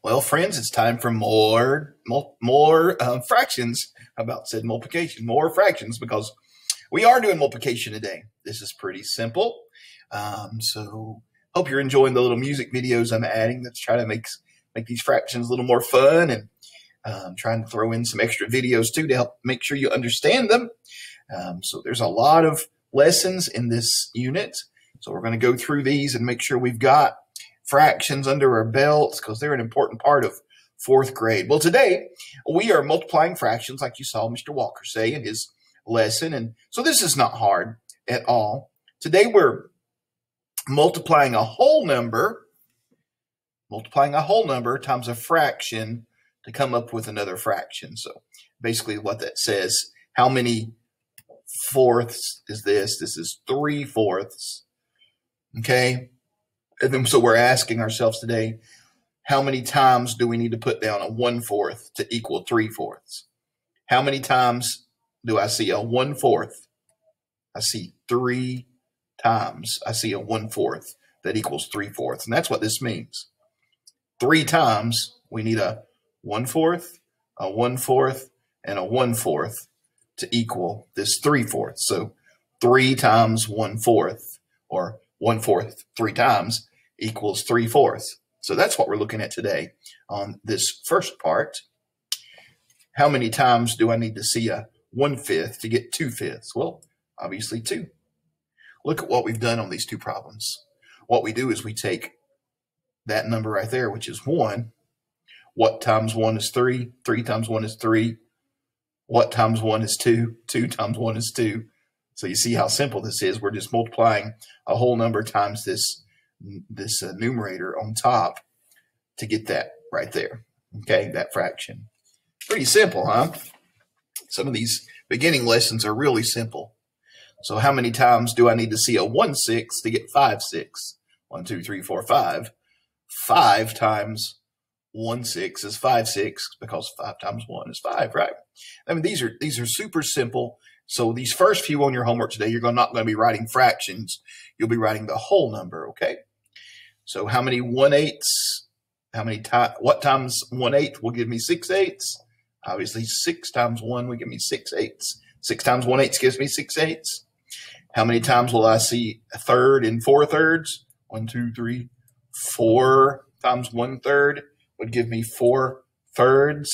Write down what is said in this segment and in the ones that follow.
Well, friends, it's time for more fractions. I about said multiplication, more fractions, because we are doing multiplication today. This is pretty simple. So hope you're enjoying the little music videos I'm adding that's trying to make these fractions a little more fun, and trying to throw in some extra videos too to help make sure you understand them. So there's a lot of lessons in this unit. So we're going to go through these and make sure we've got fractions under our belts, because they're an important part of fourth grade. Well, today we are multiplying fractions like you saw Mr. Walker say in his lesson. And so this is not hard at all. Today we're multiplying a whole number times a fraction to come up with another fraction. So basically what that says, how many fourths is this? This is 3/4. Okay. And then, so we're asking ourselves today, how many times do we need to put down a 1/4 to equal 3/4? How many times do I see a 1/4? I see 3 times. I see a 1/4 that equals 3/4. And that's what this means. 3 times we need a 1/4, a 1/4, and a 1/4 to equal this 3/4. So 3 times 1/4, or 1/4 3 times, equals 3/4. So that's what we're looking at today on this first part. How many times do I need to see a 1/5 to get 2/5? Well, obviously 2. Look at what we've done on these two problems. What we do is we take that number right there, which is 1. What times 1 is 3? 3 times 1 is 3. What times 1 is 2? 2 times 1 is 2. So you see how simple this is. We're just multiplying a whole number times this numerator on top to get that right there. Okay, that fraction. Pretty simple, huh? Some of these beginning lessons are really simple. So how many times do I need to see a 1/6 to get 5/6? 1, 2, 3, 4, 5. 5 times 1/6 is 5/6, because 5 times 1 is 5, right? I mean, these are super simple. So these first few on your homework today, you're not going to be writing fractions. You'll be writing the whole number, okay? So how many 1/8? What times 1/8 will give me 6/8? Obviously, 6 times 1 will give me 6/8. 6 times 1/8 gives me 6/8. How many times will I see a third and 4/3? 1, 2, 3, 4 times 1/3 would give me 4/3.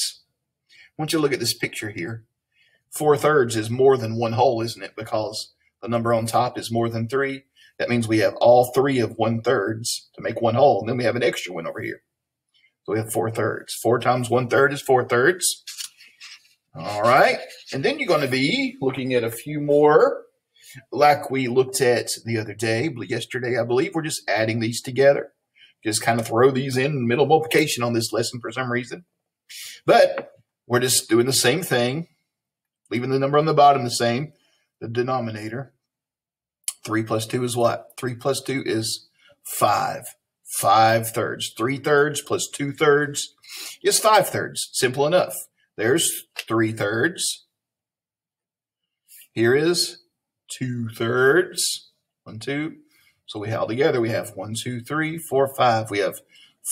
I want you to look at this picture here. 4/3 is more than 1 whole, isn't it? Because the number on top is more than 3. That means we have all 3 of 1/3 to make 1 whole. And then we have an extra one over here. So we have 4/3. 4 times 1/3 is 4/3. All right. And then you're going to be looking at a few more like we looked at the other day, yesterday, I believe. We're just adding these together. Just kind of throw these in middle multiplication on this lesson for some reason. But we're just doing the same thing, leaving the number on the bottom the same, the denominator. 3 plus 2 is what? 3 plus 2 is 5. 5/3. 3/3 plus 2/3 is 5/3. Simple enough. There's 3/3. Here is 2/3. 1, 2. So we all together, we have 1, 2, 3, 4, 5. We have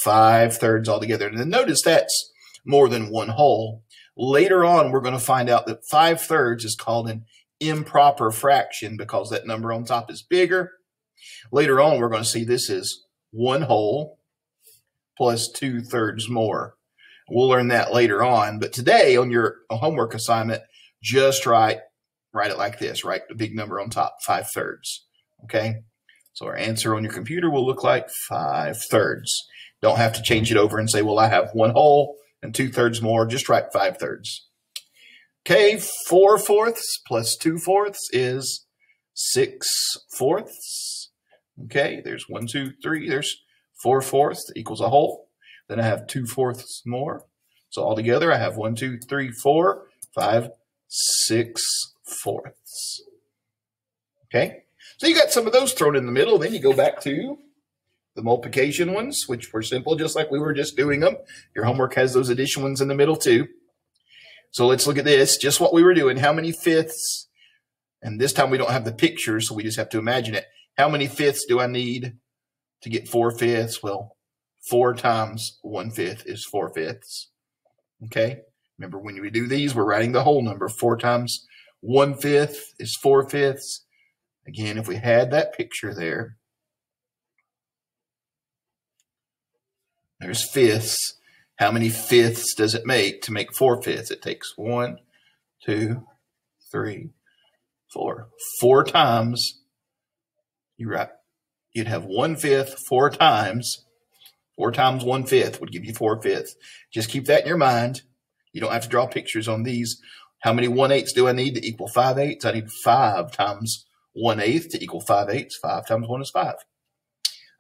5/3 altogether. And then notice that's more than 1 whole. Later on, we're going to find out that 5/3 is called an improper fraction because that number on top is bigger. Later on, we're going to see this is 1 whole plus 2/3 more. We'll learn that later on. But today on your homework assignment, just write it like this. Write the big number on top, 5/3. Okay? So our answer on your computer will look like 5/3. Don't have to change it over and say, well, I have 1 whole and 2/3 more. Just write 5/3. Okay, 4/4 plus 2/4 is 6/4. Okay, there's 1, 2, 3. There's 4/4 equals a whole. Then I have 2/4 more. So altogether, I have 1, 2, 3, 4, 5, 6/4. Okay, so you got some of those thrown in the middle. Then you go back to the multiplication ones, which were simple, just like we were just doing them. Your homework has those addition ones in the middle too. So let's look at this, just what we were doing. How many fifths? And this time we don't have the picture, so we just have to imagine it. How many fifths do I need to get 4/5? Well, 4 times 1/5 is 4/5. Okay? Remember, when we do these, we're writing the whole number. 4 times 1/5 is 4/5. Again, if we had that picture there, there's fifths. How many fifths does it make to make 4/5? It takes 1, 2, 3, 4. 4 times, you'd have 1/5 4 times. 4 times 1/5 would give you 4/5. Just keep that in your mind. You don't have to draw pictures on these. How many 1/8 do I need to equal 5/8? I need 5 times 1/8 to equal 5/8. 5 times 1 is 5.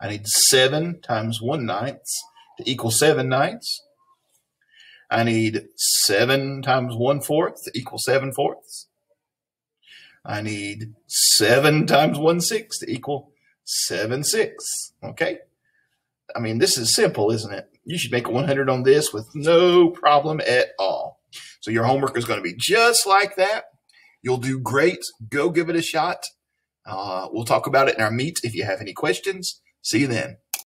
I need 7 times 1/9 to equal 7/9. I need 7 times 1/4 to equal 7/4. I need 7 times 1/6 to equal 7/6. Okay? I mean, this is simple, isn't it? You should make a 100 on this with no problem at all. So your homework is going to be just like that. You'll do great. Go give it a shot. We'll talk about it in our meet if you have any questions. See you then.